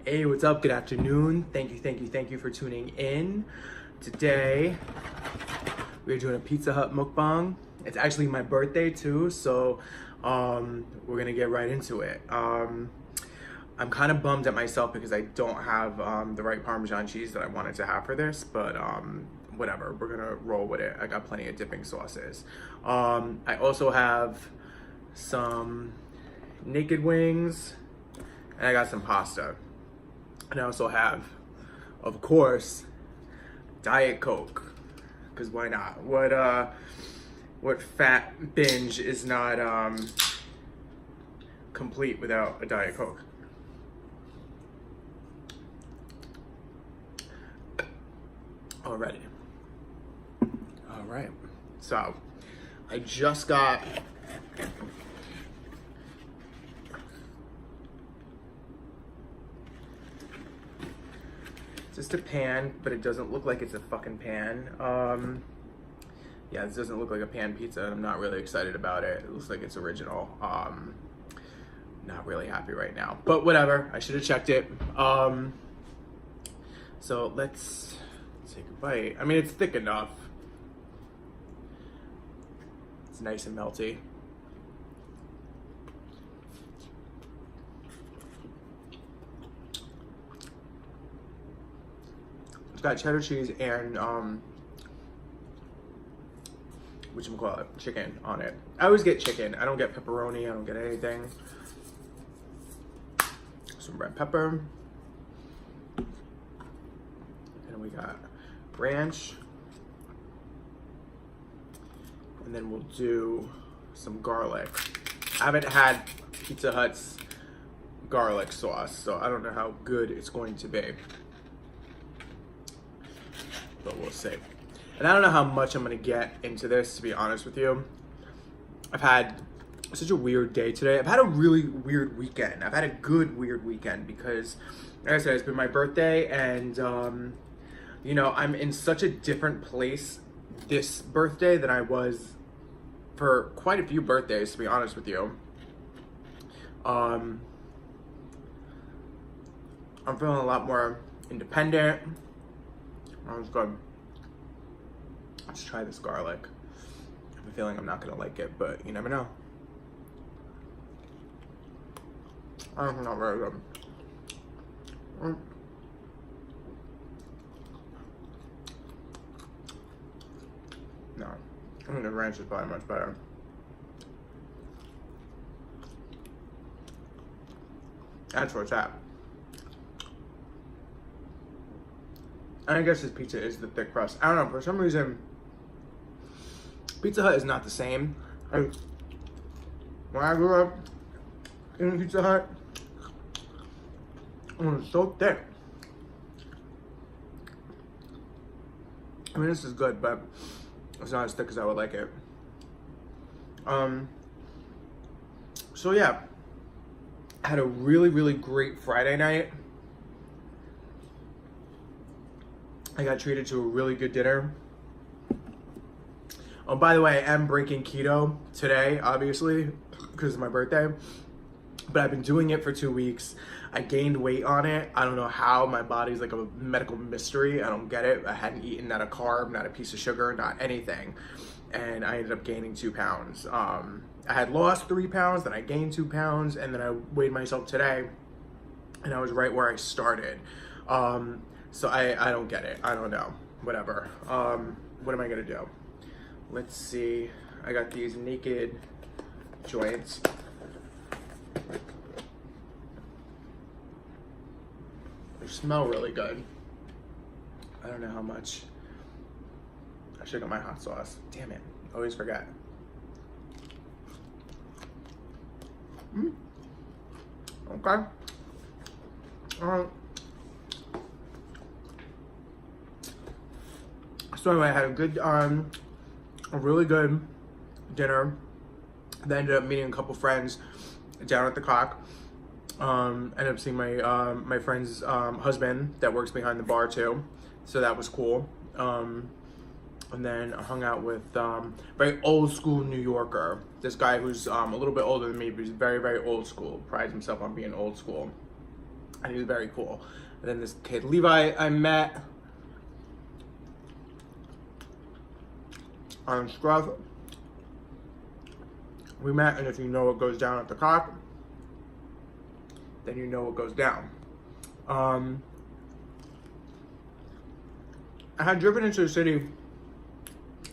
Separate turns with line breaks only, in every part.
Hey, what's up? Good afternoon. Thank you for tuning in. Today, we're doing a Pizza Hut mukbang. It's actually my birthday too, so we're gonna get right into it. I'm kind of bummed at myself because I don't have the right Parmesan cheese that I wanted to have for this, but whatever, we're gonna roll with it. I got plenty of dipping sauces. I also have some naked wings, and I got some pasta. And I also have, of course, Diet Coke, because why not? What fat binge is not complete without a Diet Coke? Alrighty. All right. So, I just got just a pan, but it doesn't look like it's a fucking pan. Yeah, this doesn't look like a pan pizza, and I'm not really excited about it. It looks like it's original. Not really happy right now, but whatever. I should have checked it. So let's take a bite. I mean, it's thick enough. It's nice and melty. Got cheddar cheese and whatchamacallit, chicken on it. I always get chicken. I don't get pepperoni. I don't get anything. Some red pepper. And we got ranch. And then we'll do some garlic. I haven't had Pizza Hut's garlic sauce, so I don't know how good it's going to be. But we'll see. And I don't know how much I'm gonna get into this, to be honest with you. I've had such a weird day today. I've had a really weird weekend. I've had a good weird weekend because, like I said, it's been my birthday, and you know, I'm in such a different place this birthday than I was for quite a few birthdays, to be honest with you. I'm feeling a lot more independent. That was good. Let's try this garlic. I have a feeling I'm not gonna like it, but you never know. Not very good. No, I think the ranch is probably much better. That's where it's at. I guess this pizza is the thick crust. I don't know, for some reason, Pizza Hut is not the same. When I grew up in Pizza Hut, it was so thick. I mean, this is good, but it's not as thick as I would like it. So yeah, I had a really great Friday night. I got treated to a really good dinner. Oh, by the way, I am breaking keto today, obviously, because it's my birthday. But I've been doing it for 2 weeks. I gained weight on it. I don't know how. My body's like a medical mystery. I don't get it. I hadn't eaten not a carb, not a piece of sugar, not anything. And I ended up gaining 2 pounds. I had lost 3 pounds, then I gained 2 pounds, and then I weighed myself today, and I was right where I started. So I don't get it. I don't know. Whatever. What am I gonna do? Let's see. I got these naked joints. They smell really good. I don't know how much. I should have got my hot sauce. Damn it. Always forget. Okay. Alright. So anyway, I had a really good dinner. Then ended up meeting a couple friends down at the Cock. Ended up seeing my friend's husband that works behind the bar too, so that was cool. And then I hung out with very old school New Yorker. This guy who's a little bit older than me, but he's very old school. Prides himself on being old school. and he was very cool. And then this kid Levi I met on Scruff. We met, and if you know what goes down at the cop, then you know what goes down. I had driven into the city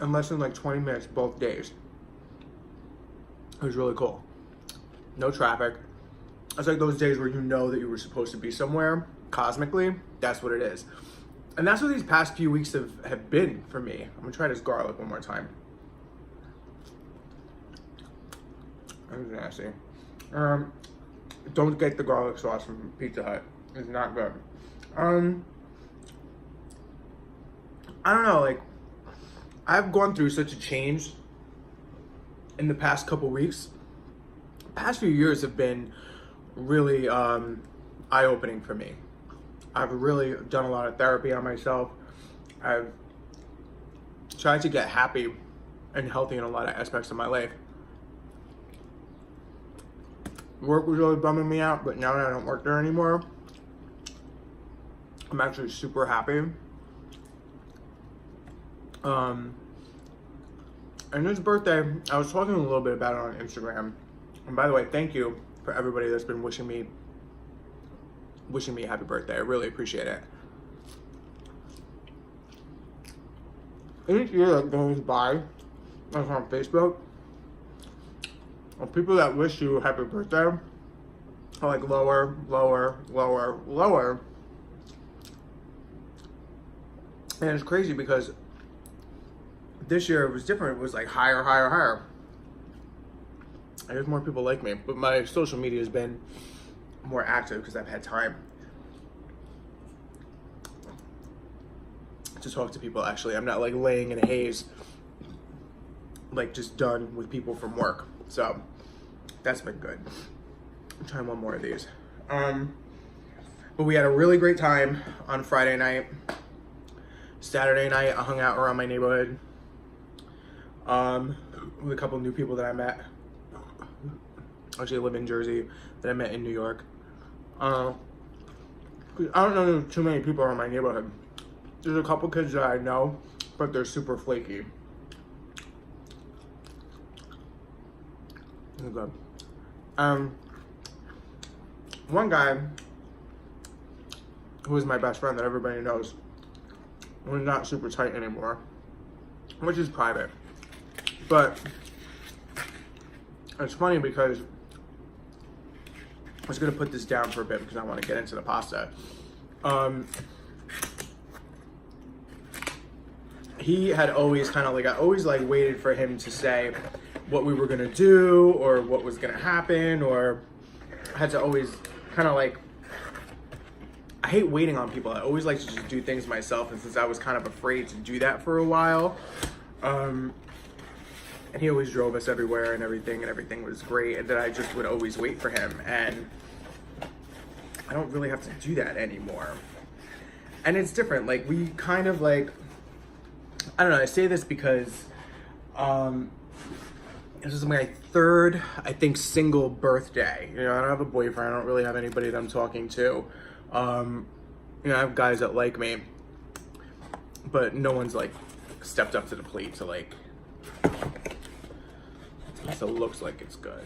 in less than like 20 minutes both days. It was really cool. No traffic. It's like those days where you know that you were supposed to be somewhere cosmically. That's what it is. And that's what these past few weeks have been for me. I'm gonna try this garlic one more time. That was nasty. Don't get the garlic sauce from Pizza Hut. It's not good. I don't know, like, I've gone through such a change in the past couple weeks. The past few years have been really eye-opening for me. I've really done a lot of therapy on myself. I've tried to get happy and healthy in a lot of aspects of my life. Work was really bumming me out, but now that I don't work there anymore, I'm actually super happy. And his birthday, I was talking a little bit about it on Instagram. And by the way, thank you for everybody that's been wishing me a happy birthday. I really appreciate it. Each year that goes by, like on Facebook, of people that wish you a happy birthday are like lower, lower, lower, lower. And it's crazy because this year it was different. It was like higher, higher, higher. I guess more people like me, but my social media has been more active because I've had time to talk to people. Actually, I'm not like laying in a haze, like just done with people from work. So that's been good. I'm trying one more of these. But we had a really great time on Friday night. Saturday night, I hung out around my neighborhood with a couple new people that I met. Actually, I live in Jersey, that I met in New York. I don't know too many people around my neighborhood. There's a couple kids that I know, but they're super flaky. Good. One guy who is my best friend that everybody knows, we're not super tight anymore, which is private. But it's funny because I was gonna put this down for a bit because I want to get into the pasta. He had always kind of like, I always like waited for him to say what we were gonna do or what was gonna happen, or I had to always kind of like, I hate waiting on people. I always like to just do things myself, and since I was kind of afraid to do that for a while, and he always drove us everywhere and everything was great, and then I just would always wait for him, and I don't really have to do that anymore. And it's different, like we kind of like, I don't know, I say this because this is my third, I think, single birthday. You know, I don't have a boyfriend, I don't really have anybody that I'm talking to. You know, I have guys that like me, but no one's like stepped up to the plate to like, so it looks like it's good.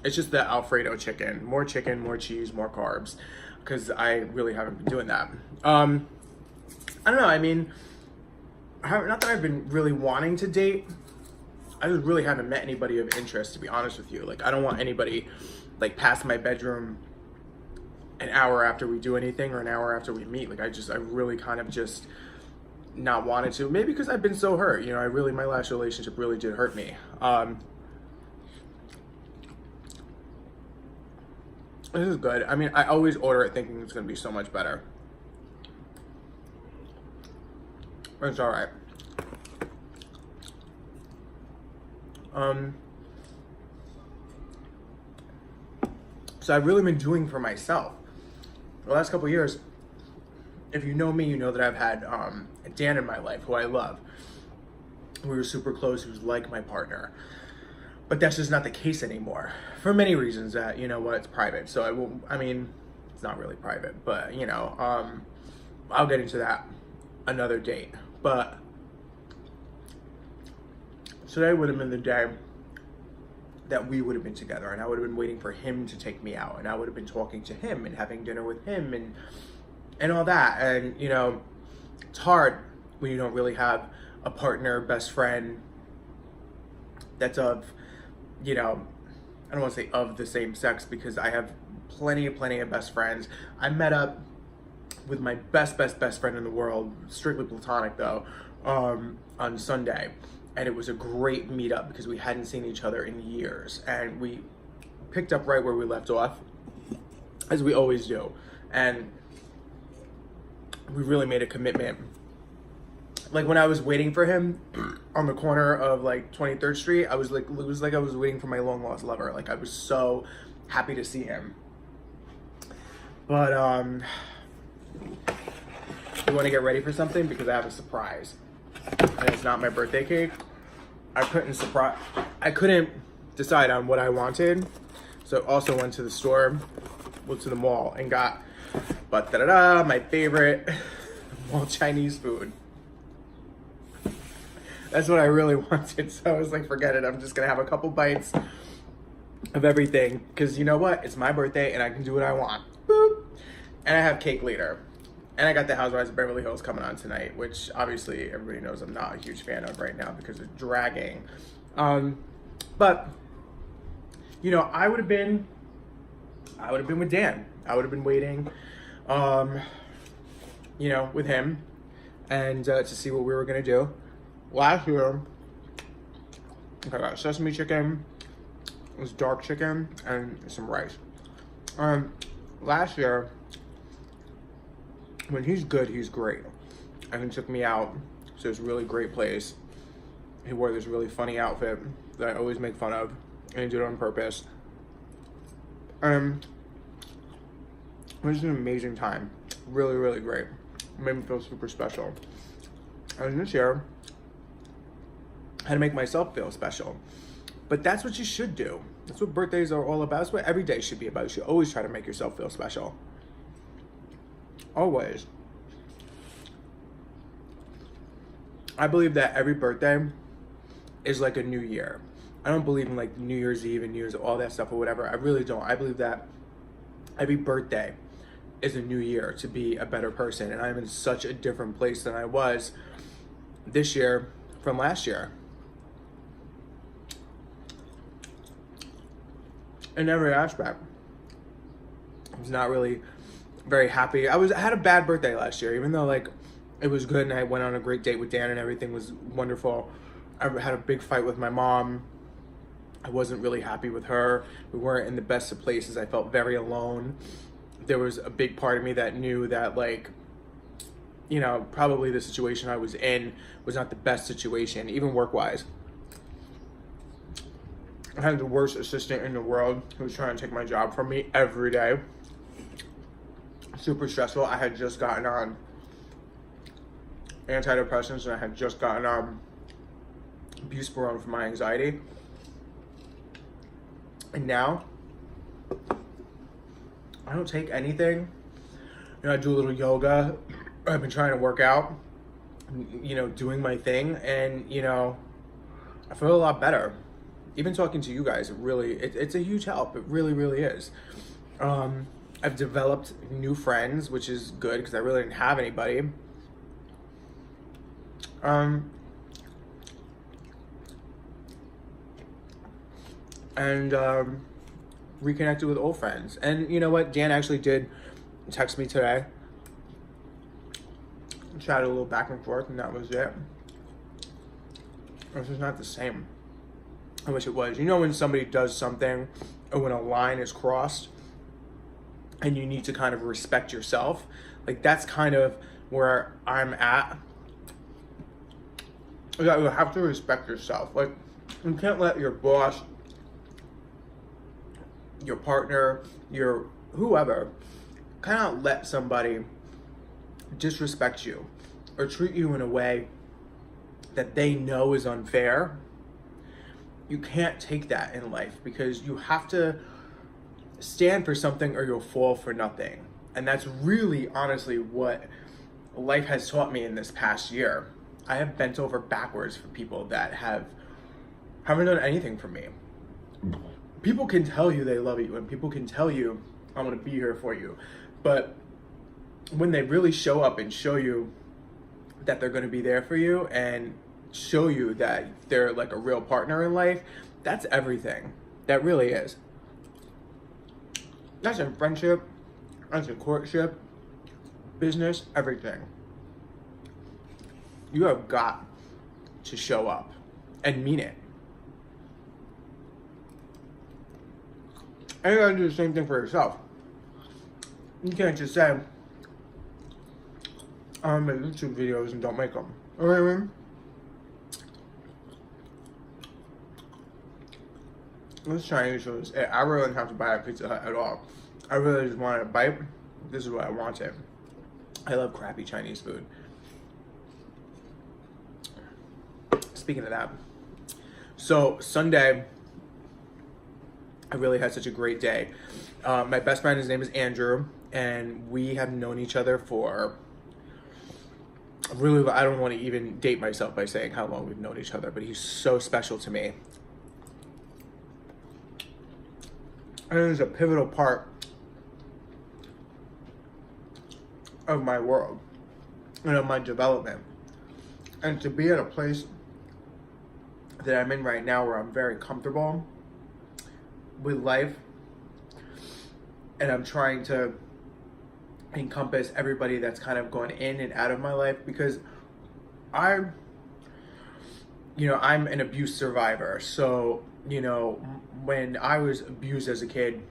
It's just the Alfredo chicken, more cheese, more carbs, because I really haven't been doing that. I don't know, I mean, not that I've been really wanting to date, I just really haven't met anybody of interest, to be honest with you. Like, I don't want anybody like past my bedroom an hour after we do anything or an hour after we meet. Like, I really kind of just not wanted to. Maybe because I've been so hurt, you know, my last relationship really did hurt me. This is good. I mean, I always order it thinking it's gonna be so much better. But it's all right. So I've really been doing for myself. The last couple of years, if you know me, you know that I've had Dan in my life, who I love. We were super close, he was like my partner. But that's just not the case anymore for many reasons that, you know what, it's private. So I mean, it's not really private, but you know, I'll get into that another date. But today would have been the day that we would have been together, and I would have been waiting for him to take me out, and I would have been talking to him and having dinner with him and all that. And you know, it's hard when you don't really have a partner, best friend that's of, you know, I don't want to say of the same sex, because I have plenty of best friends. I met up with my best friend in the world, strictly platonic though, on Sunday. And it was a great meetup because we hadn't seen each other in years. And we picked up right where we left off, as we always do. And we really made a commitment. Like when I was waiting for him on the corner of like 23rd Street, I was like, it was like I was waiting for my long lost lover. Like I was so happy to see him. But you want to get ready for something because I have a surprise. And it's not my birthday cake. I couldn't decide on what I wanted. So I also went to the store, went to the mall and got my favorite mall Chinese food. That's what I really wanted. So I was like, forget it. I'm just going to have a couple bites of everything. Because you know what? It's my birthday and I can do what I want. Boop. And I have cake later. And I got the Housewives of Beverly Hills coming on tonight, which obviously everybody knows I'm not a huge fan of right now because it's dragging. But, you know, I would have been with Dan. I would have been waiting, you know, with him and to see what we were going to do. Last year, I got sesame chicken, it was dark chicken, and some rice. Last year, when he's good, he's great. And he took me out to this really great place. He wore this really funny outfit that I always make fun of, and he did it on purpose. It was an amazing time. Really great. It made me feel super special. And this year, I had to make myself feel special. But that's what you should do. That's what birthdays are all about. That's what every day should be about. You should always try to make yourself feel special. Always. I believe that every birthday is like a new year. I don't believe in like New Year's Eve and New Year's, all that stuff or whatever. I really don't. I believe that every birthday is a new year to be a better person. And I'm in such a different place than I was this year from last year. In every aspect. I was not really very happy. I had a bad birthday last year, even though like it was good and I went on a great date with Dan and everything was wonderful. I had a big fight with my mom. I wasn't really happy with her. We weren't in the best of places. I felt very alone. There was a big part of me that knew that like, you know, probably the situation I was in was not the best situation, even work-wise. I had the worst assistant in the world who was trying to take my job from me every day. Super stressful. I had just gotten on antidepressants and I had just gotten buspirone for my anxiety. And now, I don't take anything. You know, I do a little yoga. I've been trying to work out, you know, doing my thing. And, you know, I feel a lot better. Even talking to you guys, it's a huge help. It really is. I've developed new friends, which is good because I really didn't have anybody. And reconnected with old friends. And you know what? Dan actually did text me today. Chatted a little back and forth, and that was it. This is not the same. I wish it was. You know when somebody does something, or when a line is crossed, and you need to kind of respect yourself? Like, that's kind of where I'm at. You have to respect yourself. Like, you can't let your boss, your partner, your whoever, kind of let somebody disrespect you or treat you in a way that they know is unfair. you can't take that in life, because you have to stand for something or you'll fall for nothing. And that's really honestly what life has taught me in this past year. I have bent over backwards for people that haven't done anything for me. People can tell you they love you, and people can tell you, I'm gonna be here for you. But when they really show up and show you that they're gonna be there for you and show you that they're like a real partner in life, that's everything. That really is. That's in friendship, that's in courtship, business, everything. You have got to show up and mean it. And you gotta do the same thing for yourself. You can't just say, I make YouTube videos and don't make them. You know what I mean? This Chinese food, I really didn't have to buy a Pizza Hut at all. I really just wanted a bite. This is what I wanted. I love crappy Chinese food. Speaking of that, so Sunday, I really had such a great day. My best friend, his name is Andrew, and we have known each other for, really, I don't want to even date myself by saying how long we've known each other, but he's so special to me. And it was a pivotal part of my world and of my development. And to be at a place that I'm in right now where I'm very comfortable with life, and I'm trying to encompass everybody that's kind of going in and out of my life, because I'm an abuse survivor. So, when I was abused as a kid,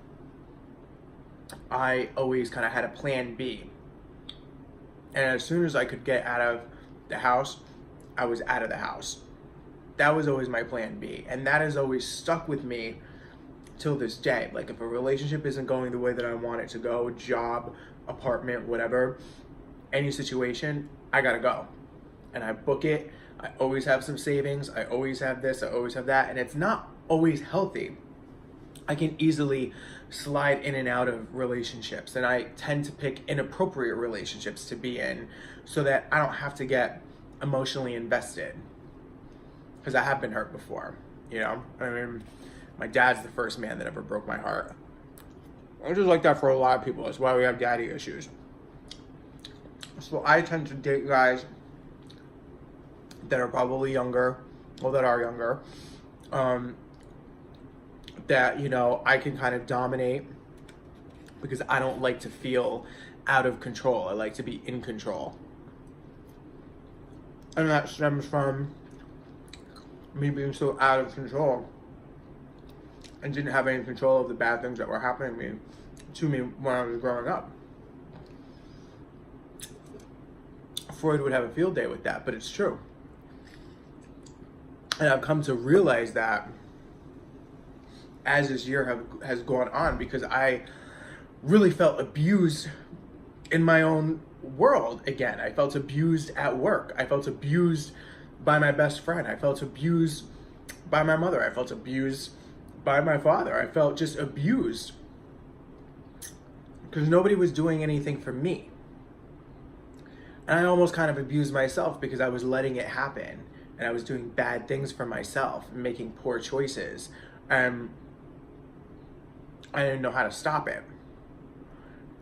I always kind of had a plan B. And as soon as I could get out of the house, I was out of the house. That was always my plan B. And that has always stuck with me till this day. Like, if a relationship isn't going the way that I want it to go, job, apartment, whatever, any situation, I gotta go. And I book it. I always have some savings. I always have this. I always have that. And it's not always healthy. I can easily slide in and out of relationships, and I tend to pick inappropriate relationships to be in so that I don't have to get emotionally invested, because I have been hurt before. I mean, my dad's the first man that ever broke my heart. I just like that for a lot of people. That's why we have daddy issues. So I tend to date guys that are probably younger, or that are younger, that, I can kind of dominate, because I don't like to feel out of control. I like to be in control. And that stems from me being so out of control and didn't have any control of the bad things that were happening to me when I was growing up. Freud would have a field day with that, but it's true. And I've come to realize that as this year has gone on, because I really felt abused in my own world again. I felt abused at work. I felt abused by my best friend. I felt abused by my mother. I felt abused by my father. I felt just abused because nobody was doing anything for me. And I almost kind of abused myself, because I was letting it happen, and I was doing bad things for myself and making poor choices. I didn't know how to stop it.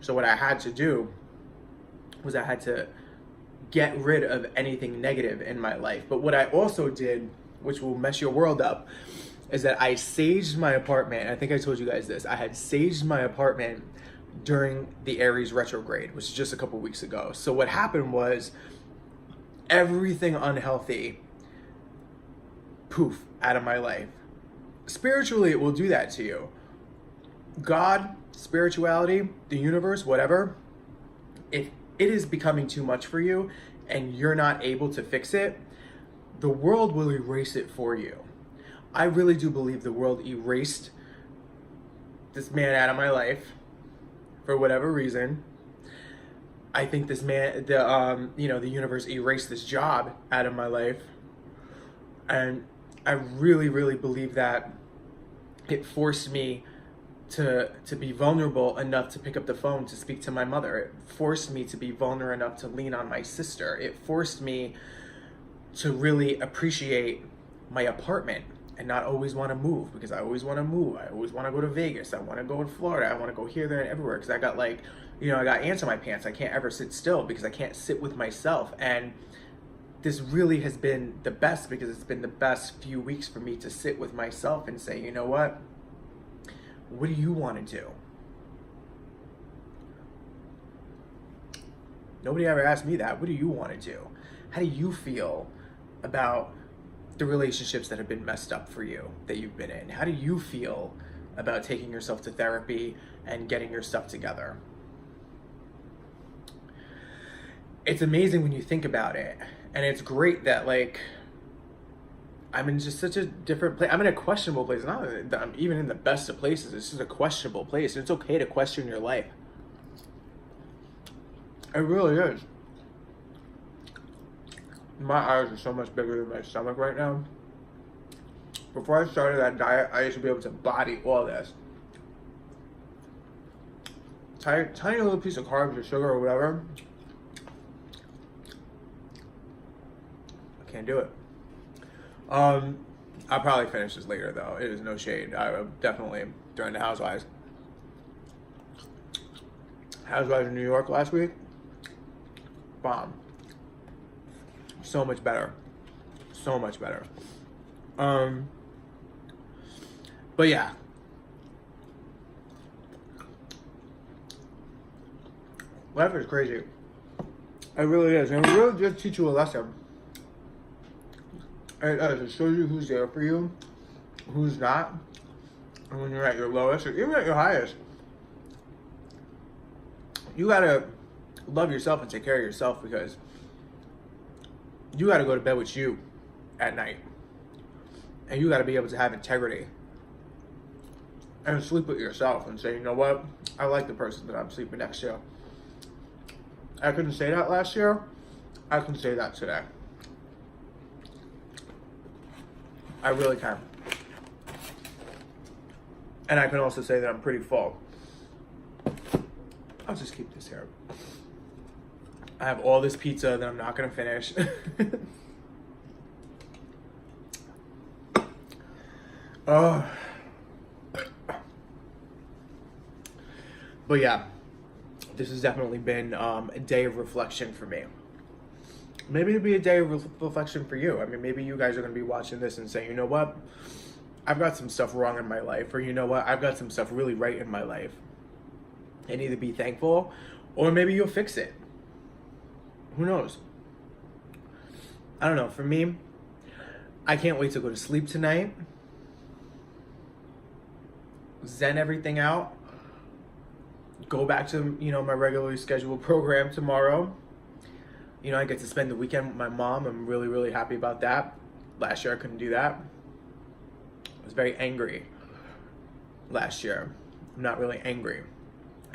So what I had to do was I had to get rid of anything negative in my life. But what I also did, which will mess your world up, is that I saged my apartment. I think I told you guys this. I had saged my apartment during the Aries retrograde, which is just a couple weeks ago. So what happened was everything unhealthy, poof, out of my life. Spiritually, it will do that to you. God, spirituality, the universe, whatever, if it is becoming too much for you and you're not able to fix it, the world will erase it for you. I really do believe the world erased this man out of my life for whatever reason. I think this man, the universe erased this job out of my life. And I really, really believe that it forced me to be vulnerable enough to pick up the phone to speak to my mother. It forced me to be vulnerable enough to lean on my sister. It forced me to really appreciate my apartment and not always want to move, because I always want to move. I always want to go to Vegas. I want to go to Florida. I want to go here, there, and everywhere, because I got like, I got ants in my pants. I can't ever sit still because I can't sit with myself. And this really has been the best, because it's been the best few weeks for me to sit with myself and say, you know what do you want to do? Nobody ever asked me that. What do you want to do? How do you feel about the relationships that have been messed up for you, that you've been in? How do you feel about taking yourself to therapy and getting your stuff together? It's amazing when you think about it. And it's great that, like, I'm in just such a different place. I'm in a questionable place. Not that I'm even in the best of places. It's just a questionable place. And it's okay to question your life. It really is. My eyes are so much bigger than my stomach right now. Before I started that diet, I used to be able to body all this. Tiny little piece of carbs or sugar or whatever. I can't do it. I'll probably finish this later though. It is no shade. I will definitely during the Housewives in New York last week. Bomb. So much better. So much better. But yeah. Life is crazy. It really is. And it really just teach you a lesson. It does. It shows you who's there for you, who's not. And when you're at your lowest, or even at your highest, you gotta love yourself and take care of yourself, because you gotta go to bed with you at night. And you gotta be able to have integrity. And sleep with yourself and say, you know what? I like the person that I'm sleeping next to. I couldn't say that last year. I can say that today. I really can. And I can also say that I'm pretty full. I'll just keep this here. I have all this pizza that I'm not gonna finish. Oh. But yeah, this has definitely been a day of reflection for me. Maybe it'll be a day of reflection for you. I mean, maybe you guys are going to be watching this and saying, you know what? I've got some stuff wrong in my life. Or you know what? I've got some stuff really right in my life. And either be thankful, or maybe you'll fix it. Who knows? I don't know. For me, I can't wait to go to sleep tonight. Zen everything out. Go back to, my regularly scheduled program tomorrow. I get to spend the weekend with my mom. I'm really, really happy about that. Last year, I couldn't do that. I was very angry last year. I'm not really angry.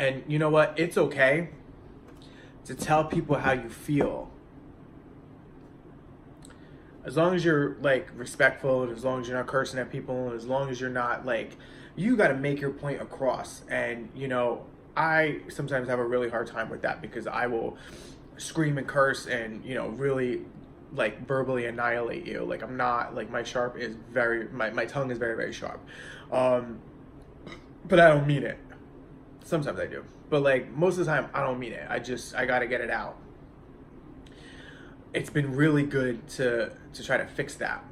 And you know what? It's okay to tell people how you feel. As long as you're, respectful, and as long as you're not cursing at people, and as long as you're not, you got to make your point across. And, I sometimes have a really hard time with that, because I will scream and curse and really verbally annihilate you. I'm not my tongue is very, very sharp, but I don't mean it. Sometimes I do, but most of the time I don't mean it. I gotta get it out. It's been really good to try to fix that,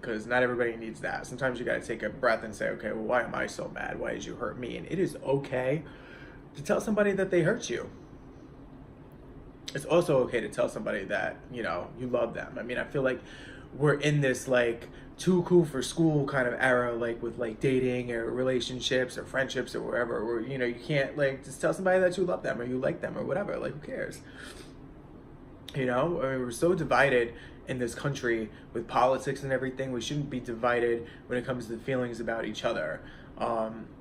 because not everybody needs that. Sometimes you gotta take a breath and say, okay, well, why am I so mad? Why did you hurt me? And it is okay to tell somebody that they hurt you. It's also okay to tell somebody that, you love them. I mean, I feel like we're in this, too cool for school kind of era, with, dating or relationships or friendships or wherever, where, you can't, just tell somebody that you love them or you like them or whatever. Who cares? I mean, we're so divided in this country with politics and everything. We shouldn't be divided when it comes to the feelings about each other.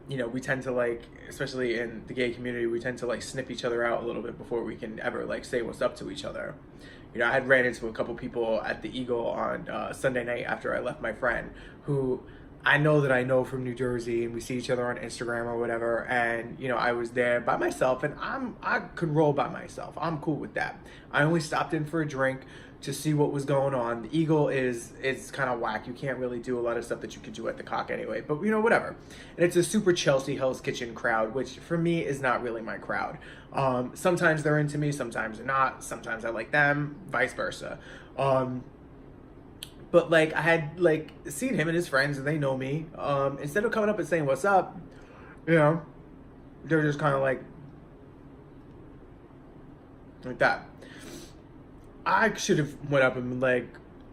We tend to especially in the gay community, we tend to snip each other out a little bit before we can ever say what's up to each other. You know, I had ran into a couple people at the Eagle on Sunday night after I left my friend, who I know from New Jersey, and we see each other on Instagram or whatever. And you know, I was there by myself, and I could roll by myself. I'm cool with that. I only stopped in for a drink to see what was going on. The Eagle it's kind of whack. You can't really do a lot of stuff that you could do at the Cock anyway, but you know, whatever. And it's a super Chelsea Hell's Kitchen crowd, which for me is not really my crowd. Sometimes they're into me, sometimes they're not. Sometimes I like them, vice versa. But like, I had like seen him and his friends, and they know me. Instead of coming up and saying what's up, you know, they're just kind of like that. I should have went up and been like,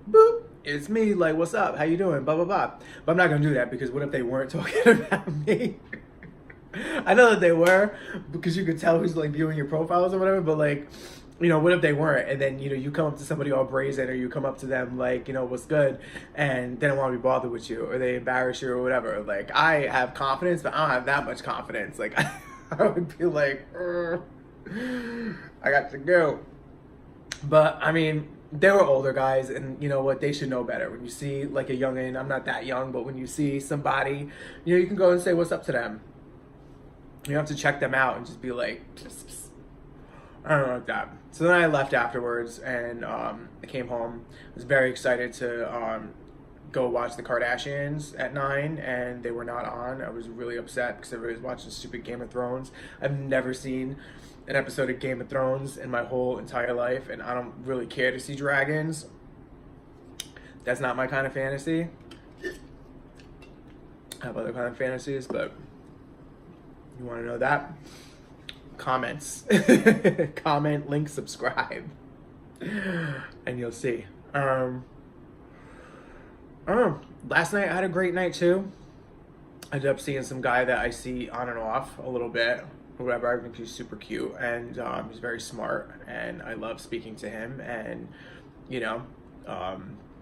boop, it's me, like, what's up, how you doing, blah, blah, blah. But I'm not gonna do that, because what if they weren't talking about me? I know that they were, because you could tell who's like viewing your profiles or whatever, but like, you know, what if they weren't? And then, you know, you come up to somebody all brazen, or you come up to them like, you know, what's good, and they don't want to be bothered with you, or they embarrass you or whatever. Like, I have confidence, but I don't have that much confidence. Like, I would be like, I got to go. But I mean, they were older guys, and you know what, they should know better. When you see like a youngin', I'm not that young, but when you see somebody, you know, you can go and say what's up to them. You don't have to check them out and just be like, psst, psst. I don't know, like that. So then I left afterwards, and I came home. I was very excited to go watch the Kardashians at 9, and they were not on. I was really upset because everybody was watching stupid Game of Thrones. I've never seen an episode of Game of Thrones in my whole entire life, and I don't really care to see dragons. That's not my kind of fantasy. I have other kind of fantasies, but you want to know that? Comments. Comment, link, subscribe, and you'll see. I don't know. Last night I had a great night too. I ended up seeing some guy that I see on and off a little bit. Whatever, I think he's super cute, and he's very smart, and I love speaking to him, and you know,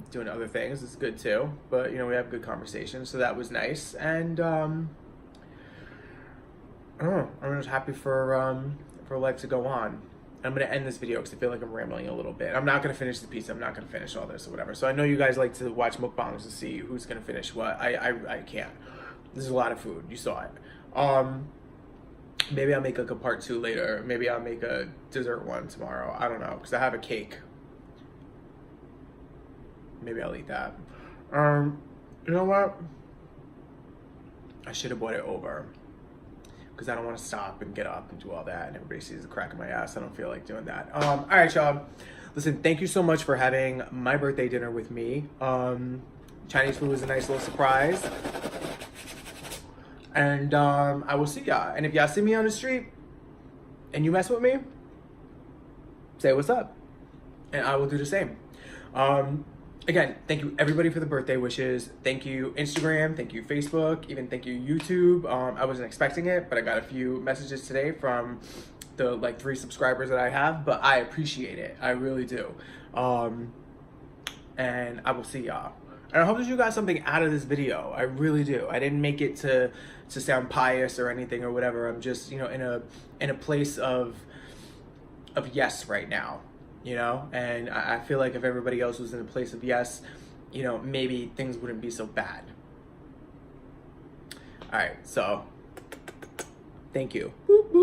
doing other things is good too. But you know, we have good conversations, so that was nice. And I don't know, I'm just happy for life to go on. I'm gonna end this video because I feel like I'm rambling a little bit. I'm not gonna finish the pizza. I'm not gonna finish all this or whatever. So I know you guys like to watch mukbangs to see who's gonna finish what. I can't. There's a lot of food. You saw it. Maybe I'll make like a part 2 later. Maybe I'll make a dessert one tomorrow. I don't know, because I have a cake. Maybe I'll eat that. You know what? I should have brought it over, because I don't want to stop and get up and do all that, and everybody sees the crack in my ass. I don't feel like doing that. All right, y'all. Listen, thank you so much for having my birthday dinner with me. Chinese food was a nice little surprise. And I will see y'all. And if y'all see me on the street and you mess with me, say what's up, and I will do the same. Again, thank you everybody for the birthday wishes. Thank you Instagram, thank you Facebook, even thank you YouTube. I wasn't expecting it, but I got a few messages today from the like 3 subscribers that I have, but I appreciate it. I really do. And I will see y'all. And I hope that you got something out of this video. I really do. I didn't make it to sound pious or anything or whatever. I'm just, you know, in a place of yes right now, you know? And I feel like if everybody else was in a place of yes, you know, maybe things wouldn't be so bad. All right, so thank you. Boop, boop.